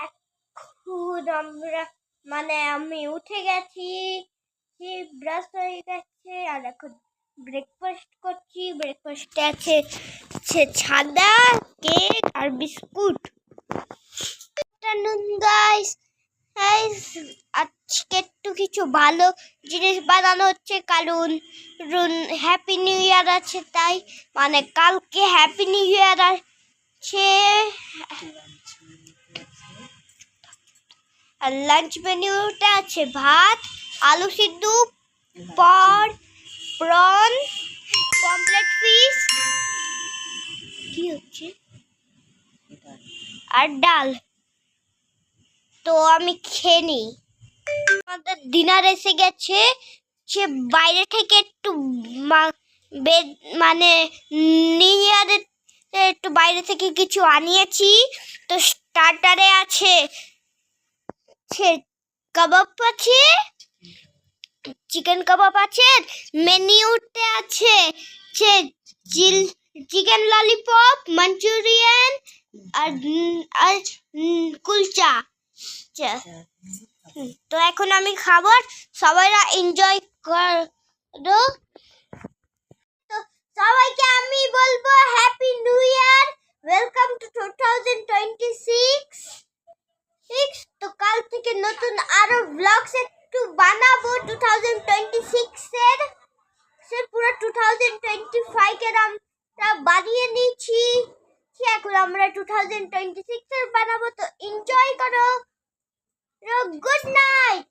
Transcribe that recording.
এখন আমরা আমি উঠে গেছি, ব্রাশ হয়ে গেছে, আর এখন ব্রেকফাস্ট করছি। ব্রেকফাস্টে আছে ছাদা, কেক আর বিস্কুট। গাইস আজকে একটু কিছু ভালো জিনিস বানানো হচ্ছে, কারণ হ্যাপি নিউ ইয়ার আছে, তাই কালকে হ্যাপি নিউ ইয়ার আছে। আর লাঞ্চ মেনুটা আছে ভাত, আলু সিদ্ধ, প্রন, পমফ্রেট ফিশ, কি হচ্ছে, আর ডাল। তো আমি খেয়ে নিই। আমাদের ডিনার এসে গেছে, সে বাইরে থেকে একটু নিউ ইয়ারে একটু বাইরে থেকে কিছু আনিয়েছি। তো স্টার্টারে আছে কাবাব, আছে চিকেন কাবাব, আছে মেনিউতে আছে চিকেন ললিপপ, মাঞ্চুরিয়ান আর কুলচা। তো এখন আমি খাবার সবাইরা এনজয় করো। তো সবাইকে আমি বলবো happy new year, welcome to 2026। তো কাল থেকে নতুন আরো ব্লগস একটু বানাবো 2026 এর। পুরো 2025 এর আমরা বানিয়ে নিয়েছি, এখন আমরা 2026 এর বানাবো। তো এনজয় করো। Good night.